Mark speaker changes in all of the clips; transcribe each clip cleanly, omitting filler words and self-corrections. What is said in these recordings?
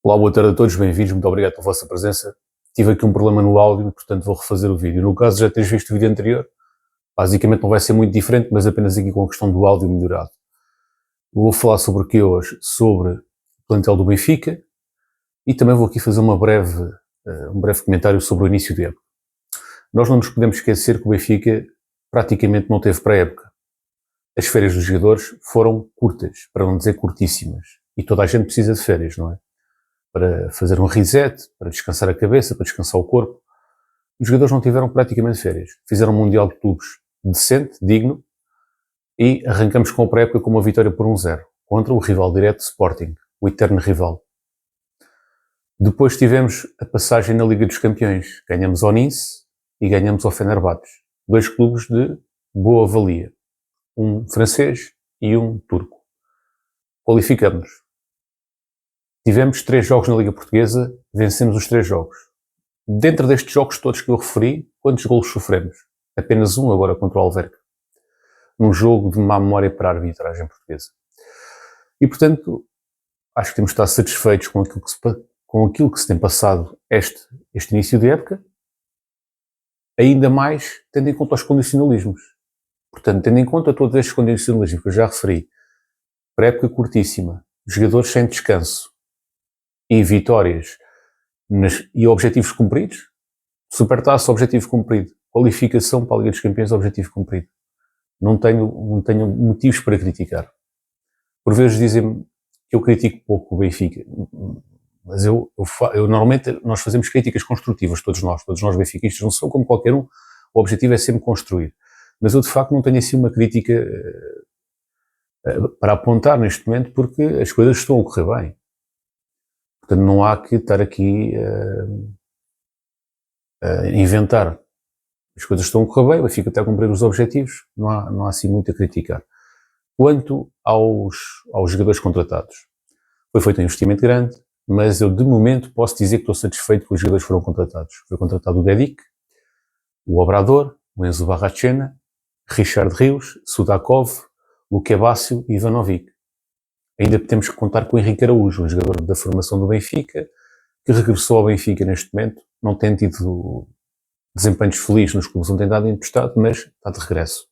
Speaker 1: Olá, boa tarde a todos, bem-vindos, muito obrigado pela vossa presença. Tive aqui um problema no áudio, portanto vou refazer o vídeo. No caso, já tens visto o vídeo anterior, basicamente não vai ser muito diferente, mas apenas aqui com a questão do áudio melhorado. Vou falar sobre o que hoje? Sobre o plantel do Benfica e também vou aqui fazer um breve comentário sobre o início da época. Nós não nos podemos esquecer que o Benfica praticamente não teve pré-época. As férias dos jogadores foram curtas, para não dizer curtíssimas. E toda a gente precisa de férias, não é? Para fazer um reset, para descansar a cabeça, para descansar o corpo. Os jogadores não tiveram praticamente férias. Fizeram um Mundial de Clubes decente, digno, e arrancamos com a pré-época com uma vitória por 1-0, contra o rival direto Sporting, o eterno rival. Depois tivemos a passagem na Liga dos Campeões. Ganhamos ao Nice e ganhamos ao Fenerbahçe. Dois clubes de boa valia. Um francês e um turco. Qualificamos. Tivemos 3 jogos na Liga Portuguesa, vencemos os 3 jogos. Dentro destes jogos todos que eu referi, quantos golos sofremos? Apenas um agora contra o Alverca. Num jogo de má memória para a arbitragem portuguesa. E, portanto, acho que temos de estar satisfeitos com aquilo que se tem passado este início de época, ainda mais tendo em conta os condicionalismos. Portanto, tendo em conta todos estes condicionalismos que eu já referi, pré-época curtíssima, jogadores sem descanso e vitórias e objetivos cumpridos, Supertaça, objetivo cumprido, qualificação para a Liga dos Campeões, objetivo cumprido. Não tenho motivos para criticar. Por vezes dizem-me que eu critico pouco o Benfica, mas eu normalmente nós fazemos críticas construtivas, todos nós benfiquistas, não sou como qualquer um, o objetivo é sempre construir. Mas eu de facto não tenho assim uma crítica para apontar neste momento, porque as coisas estão a correr bem. Portanto, não há que estar aqui a inventar. As coisas estão a correr bem, o Benfica está a cumprir os objetivos, não há assim muito a criticar. Quanto aos jogadores contratados, foi feito um investimento grande, mas eu de momento posso dizer que estou satisfeito com os jogadores que foram contratados. Foi contratado o Dedic, o Obrador, o Enzo Barrachena, Richard Rios, Sudakov, Luque Bácio e Ivanovic. Ainda temos que contar com o Henrique Araújo, um jogador da formação do Benfica, que regressou ao Benfica neste momento, não tem tido desempenhos felizes nos clubes onde tem dado emprestado, mas está de regresso.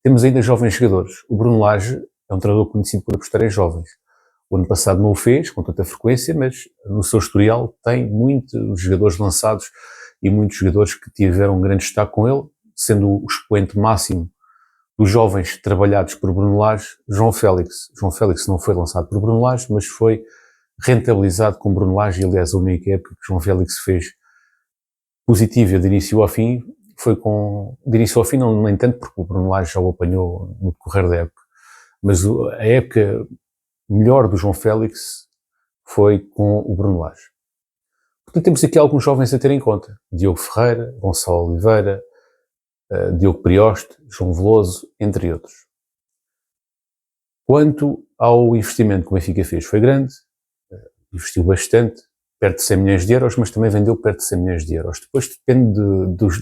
Speaker 1: Temos ainda jovens jogadores. O Bruno Lage é um treinador conhecido por apostar em jovens. O ano passado não o fez com tanta frequência, mas no seu historial tem muitos jogadores lançados e muitos jogadores que tiveram um grande destaque com ele, sendo o expoente máximo dos jovens trabalhados por Bruno Lage, João Félix. João Félix não foi lançado por Bruno Lage, mas foi rentabilizado com Bruno Lage, e aliás a única época que João Félix fez positiva de início ao fim, foi de início ao fim, não, nem tanto, porque o Bruno Lage já o apanhou no decorrer da época, mas a época melhor do João Félix foi com o Bruno Lage. Portanto, temos aqui alguns jovens a ter em conta. Diogo Ferreira, Gonçalo Oliveira, Diogo Prioste, João Veloso, entre outros. Quanto ao investimento que o Benfica fez, foi grande, investiu bastante, perto de 100 milhões de euros, mas também vendeu perto de 100 milhões de euros. Depois depende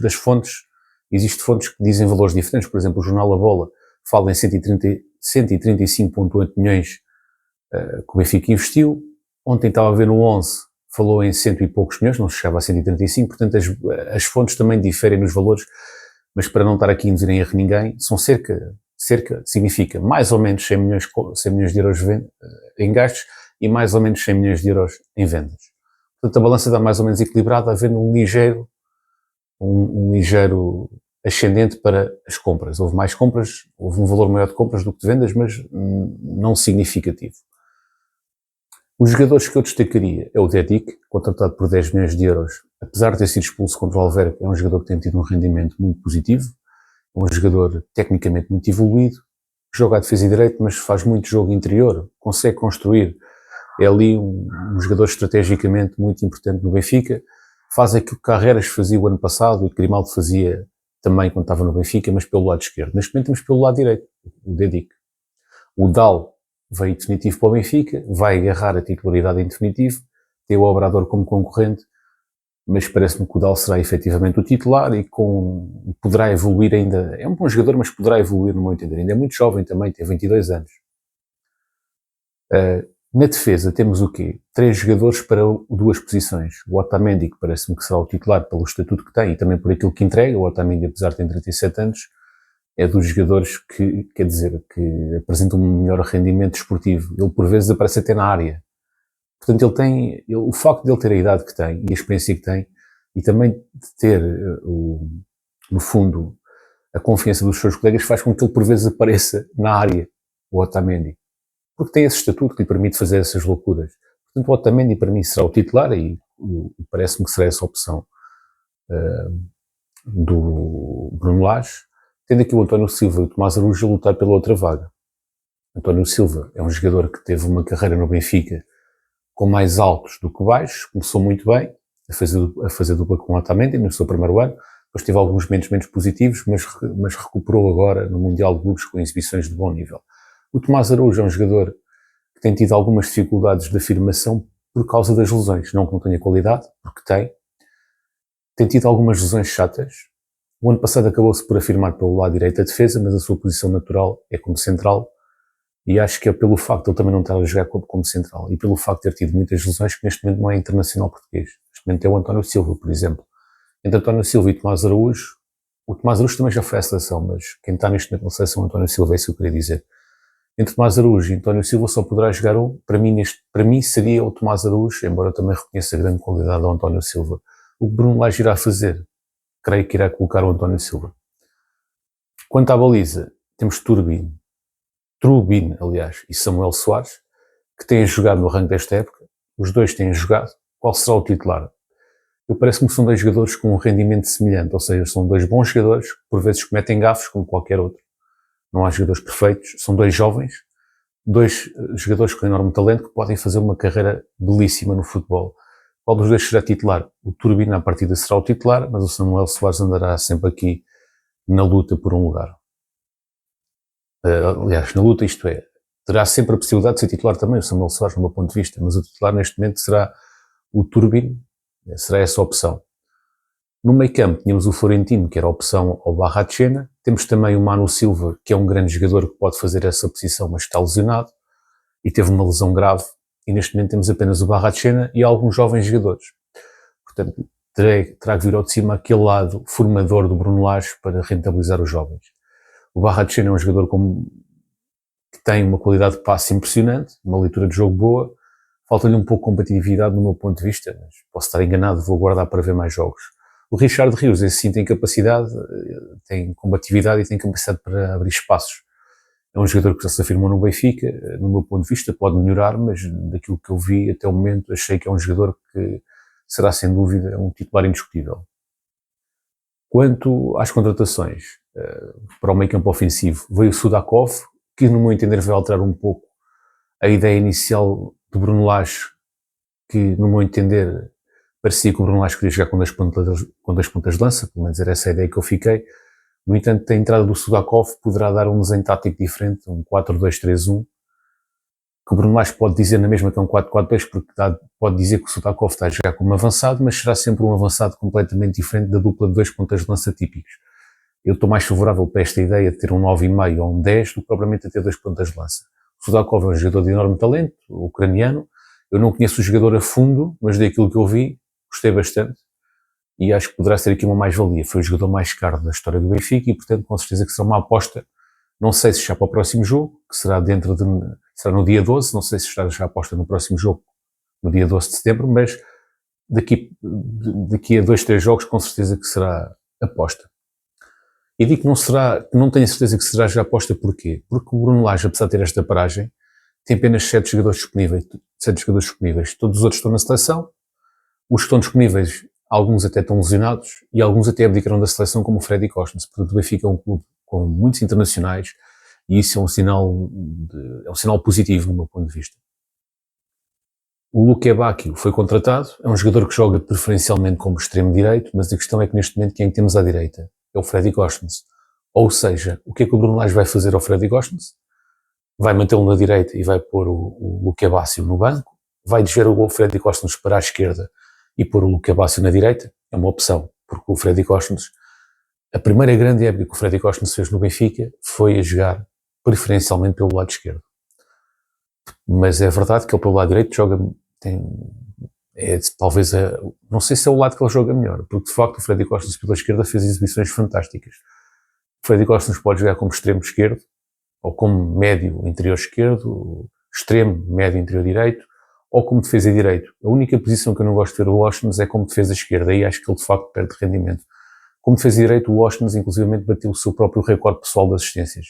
Speaker 1: das fontes, existem fontes que dizem valores diferentes, por exemplo, o jornal A Bola fala em 135,8 milhões que o Benfica investiu. Ontem estava a ver no 11, falou em 100 e poucos milhões, não chegava a 135, portanto as fontes também diferem nos valores, mas para não estar aqui a induzir em erro ninguém, são cerca significa mais ou menos 100 milhões de euros em gastos e mais ou menos 100 milhões de euros em vendas. Portanto, a balança está mais ou menos equilibrada, havendo um ligeiro ascendente para as compras. Houve mais compras, houve um valor maior de compras do que de vendas, mas não significativo. Os jogadores que eu destacaria é o Dedic, contratado por 10 milhões de euros, apesar de ter sido expulso contra o Alverca, é um jogador que tem tido um rendimento muito positivo, é um jogador tecnicamente muito evoluído, joga a defesa e direito, mas faz muito jogo interior, consegue construir, é ali um jogador estrategicamente muito importante no Benfica, faz aquilo que Carreras fazia o ano passado e que Grimaldo fazia também quando estava no Benfica, mas pelo lado esquerdo. Neste momento temos pelo lado direito, o Dedic. O Dal veio definitivo para o Benfica, vai agarrar a titularidade em definitivo, tem o Obrador como concorrente, mas parece-me que o Dal será efetivamente o titular e poderá evoluir ainda. É um bom jogador, mas poderá evoluir no meu entender. Ainda é muito jovem também, tem 22 anos. Na defesa temos o quê? 3 jogadores para 2 posições. O Otamendi, que parece-me que será o titular pelo estatuto que tem e também por aquilo que entrega. O Otamendi, apesar de ter 37 anos, é dos jogadores que, quer dizer, que apresentam um melhor rendimento esportivo. Ele, por vezes, aparece até na área. Portanto, o facto de ele ter a idade que tem e a experiência que tem, e também de ter, no fundo, a confiança dos seus colegas, faz com que ele, por vezes, apareça na área, o Otamendi. Porque tem esse estatuto que lhe permite fazer essas loucuras. Portanto, o Otamendi, para mim, será o titular e parece-me que será essa a opção do Bruno Lage, tendo aqui o António Silva e o Tomás Araújo a lutar pela outra vaga. António Silva é um jogador que teve uma carreira no Benfica com mais altos do que baixos, começou muito bem a fazer dupla com o Otamendi no seu primeiro ano, depois teve alguns momentos menos positivos, mas recuperou agora no Mundial de Clubes com exibições de bom nível. O Tomás Araújo é um jogador que tem tido algumas dificuldades de afirmação por causa das lesões, não que não tenha qualidade, porque tem tido algumas lesões chatas. O ano passado acabou-se por afirmar pelo lado direito da defesa, mas a sua posição natural é como central, e acho que é pelo facto de ele também não estar a jogar como central, e pelo facto de ter tido muitas lesões, que neste momento não é internacional português. Neste momento é o António Silva, por exemplo. Entre António Silva e Tomás Araújo, o Tomás Araújo também já foi à seleção, mas quem está neste momento na seleção é o António Silva, é isso que eu queria dizer. Entre Tomás Araújo e António Silva só poderá jogar um. Para mim seria o Tomás Araújo, embora eu também reconheça a grande qualidade do António Silva. O que Bruno Lage irá fazer? Creio que irá colocar o António Silva. Quanto à baliza, temos Trubin, aliás, e Samuel Soares, que têm jogado no ranking desta época. Os dois têm jogado. Qual será o titular? Eu parece-me que são 2 jogadores com um rendimento semelhante, ou seja, são 2 bons jogadores, que por vezes cometem gafes como qualquer outro. Não há jogadores perfeitos, são 2 jovens, 2 jogadores com enorme talento que podem fazer uma carreira belíssima no futebol. Qual dos 2 será titular? O Turbina à partida será o titular, mas o Samuel Soares andará sempre aqui na luta por um lugar. Aliás, na luta, isto é, terá sempre a possibilidade de ser titular também o Samuel Soares, no meu ponto de vista, mas o titular neste momento será o Turbin, será essa a opção. No meio campo tínhamos o Florentino, que era a opção ao Barrachena. Temos também o Manu Silva, que é um grande jogador que pode fazer essa posição, mas está lesionado e teve uma lesão grave. E neste momento temos apenas o Barrachena e alguns jovens jogadores. Portanto, terá que vir ao de cima aquele lado formador do Bruno Lage para rentabilizar os jovens. O Barrachena é um jogador que tem uma qualidade de passe impressionante, uma leitura de jogo boa. Falta-lhe um pouco de competitividade no meu ponto de vista, mas posso estar enganado, vou aguardar para ver mais jogos. O Richard Rios, esse sim tem capacidade, tem combatividade e tem capacidade para abrir espaços. É um jogador que já se afirmou no Benfica, no meu ponto de vista pode melhorar, mas daquilo que eu vi até o momento achei que é um jogador que será sem dúvida um titular indiscutível. Quanto às contratações, para o meio campo ofensivo, veio o Sudakov, que no meu entender vai alterar um pouco a ideia inicial do Bruno Lage, que no meu entender parecia que o Bruno Lage queria jogar com 2 pontas de lança, pelo menos era essa a ideia que eu fiquei. No entanto, a entrada do Sudakov poderá dar um desenho tático diferente, um 4-2-3-1, que o Bruno Lage pode dizer na mesma que é um 4-4-2, porque pode dizer que o Sudakov está a jogar como avançado, mas será sempre um avançado completamente diferente da dupla de 2 pontas de lança típicos. Eu estou mais favorável para esta ideia de ter um 9,5 ou um 10 do que propriamente a ter 2 pontas de lança. O Sudakov é um jogador de enorme talento, ucraniano. Eu não conheço o jogador a fundo, mas daquilo que eu vi, gostei bastante e acho que poderá ser aqui uma mais-valia. Foi o jogador mais caro da história do Benfica e, portanto, com certeza que será uma aposta. Não sei se já para o próximo jogo, que será será no dia 12, não sei se estará já aposta no próximo jogo, no dia 12 de setembro, mas daqui a 2, 3 jogos, com certeza que será aposta. E digo que não tenho certeza que será já aposta porquê? Porque o Bruno Lage, apesar de ter esta paragem, tem apenas 7 jogadores disponíveis. Todos os outros estão na seleção. Os que estão disponíveis, alguns até estão lesionados e alguns até abdicaram da seleção, como o Freddy Costas. Portanto, o Benfica é um clube com muitos internacionais e isso é um sinal positivo no meu ponto de vista. O Luque Bacchio foi contratado, é um jogador que joga preferencialmente como extremo direito, mas a questão é que neste momento quem temos à direita é o Freddy Costas. Ou seja, o que é que o Bruno Lage vai fazer ao Freddy Costas? Vai mantê-lo na direita e vai pôr o Luque Bacchio no banco, vai desviar o Freddy Costas para a esquerda e pôr o Luque Bacchio na direita, é uma opção, porque o Freddy Costas, a primeira grande época que o Freddy Costas fez no Benfica foi a jogar preferencialmente pelo lado esquerdo. Mas é verdade que ele pelo lado direito joga, talvez, não sei se é o lado que ele joga melhor, porque de facto o Freddy Costa pela esquerda fez exibições fantásticas. O Freddy Costa nos pode jogar como extremo esquerdo, ou como médio interior esquerdo, extremo, médio interior direito, ou como defesa direito. A única posição que eu não gosto de ver o Washington é como defesa esquerda, aí acho que ele de facto perde rendimento. Como defesa direito, o Washington inclusivamente bateu o seu próprio recorde pessoal de assistências.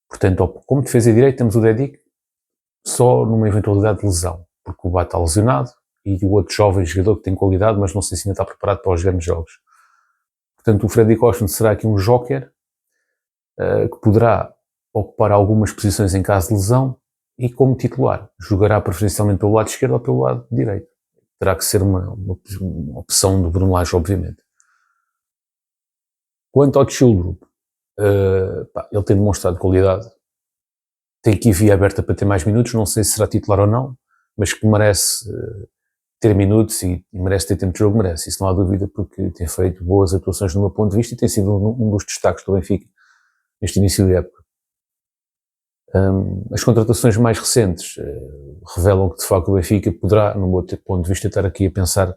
Speaker 1: Portanto, como defesa direito temos o Dedic só numa eventualidade de lesão, porque o Bá está lesionado e o outro jovem jogador que tem qualidade, mas não sei se ainda está preparado para os grandes jogos. Portanto, o Freddy Costa será aqui um joker que poderá ocupar algumas posições em caso de lesão e como titular. Jogará preferencialmente pelo lado esquerdo ou pelo lado direito. Terá que ser uma opção do Bruno Lage, obviamente. Quanto ao Children, ele tem demonstrado qualidade. Tem aqui via aberta para ter mais minutos, não sei se será titular ou não, mas que merece ter minutos e merece ter tempo de jogo, merece, isso não há dúvida, porque tem feito boas atuações do meu ponto de vista e tem sido um dos destaques do Benfica neste início de época. As contratações mais recentes revelam que de facto o Benfica poderá, no meu ponto de vista, estar aqui a pensar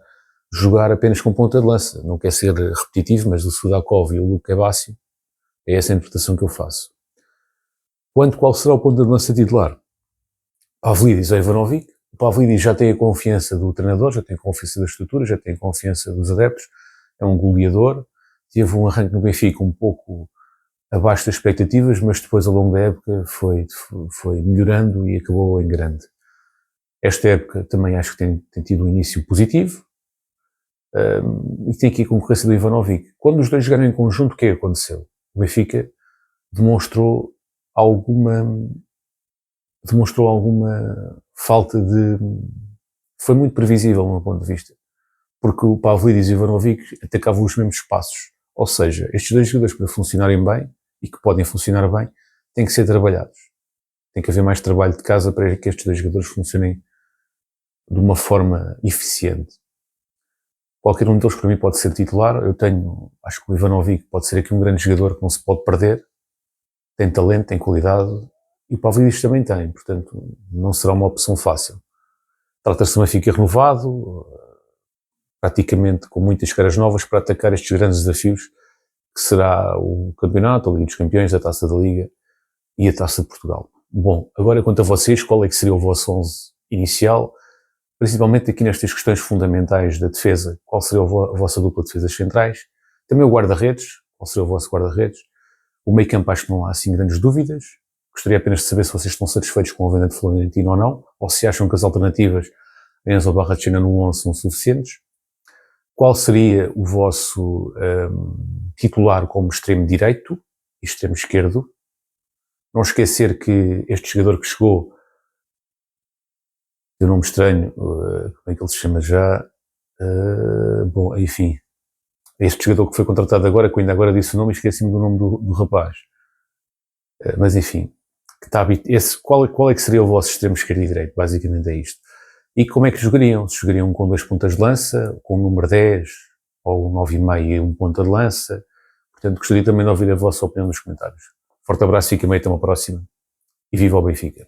Speaker 1: jogar apenas com ponta de lança. Não quer ser repetitivo, mas o Sudakov e o Luka Bácio, é essa a interpretação que eu faço. Qual será o ponto de lança titular? Pavlidis ou Ivanovic. O Pavlidis já tem a confiança do treinador, já tem a confiança da estrutura, já tem a confiança dos adeptos, é um goleador, teve um arranque no Benfica um pouco abaixo das expectativas, mas depois ao longo da época foi melhorando e acabou em grande. Esta época também acho que tem tido um início positivo, e tem aqui a concorrência do Ivanovic. Quando os dois jogaram em conjunto, o que é que aconteceu? O Benfica demonstrou alguma falta de... Foi muito previsível, do meu ponto de vista, porque o Pavlidis e o Ivanovic atacavam os mesmos espaços. Ou seja, estes dois jogadores, para funcionarem bem, e que podem funcionar bem, têm que ser trabalhados. Tem que haver mais trabalho de casa para que estes dois jogadores funcionem de uma forma eficiente. Qualquer um deles, para mim, pode ser titular. Acho que o Ivanovic pode ser aqui um grande jogador que não se pode perder. Tem talento, tem qualidade, e o Pavlidis também tem, portanto, não será uma opção fácil. Trata-se de um Benfica renovado, praticamente com muitas caras novas para atacar estes grandes desafios, que será o campeonato, a Liga dos Campeões, a Taça da Liga e a Taça de Portugal. Bom, agora quanto a vocês, qual é que seria o vosso 11 inicial? Principalmente aqui nestas questões fundamentais da defesa, qual seria a vossa dupla de defesas centrais? Também o guarda-redes, qual seria o vosso guarda-redes? O meio campo acho que não há assim grandes dúvidas. Gostaria apenas de saber se vocês estão satisfeitos com a venda de Florentino ou não, ou se acham que as alternativas Enzo Barrachina no 11 são suficientes. Qual seria o vosso titular como extremo direito e extremo esquerdo? Não esquecer que este jogador que chegou, de nome estranho, como é que ele se chama já? Bom, enfim, este jogador que foi contratado agora, que eu ainda agora disse o nome e esqueci-me do nome do rapaz. Mas enfim, qual é que seria o vosso extremo esquerdo e direito? Basicamente é isto. E como é que jogariam? Se jogariam com 2 pontas de lança, com o número 10, ou 9,5 e 1 ponta de lança? Portanto, gostaria também de ouvir a vossa opinião nos comentários. Forte abraço, fiquem bem, até uma próxima. E viva o Benfica!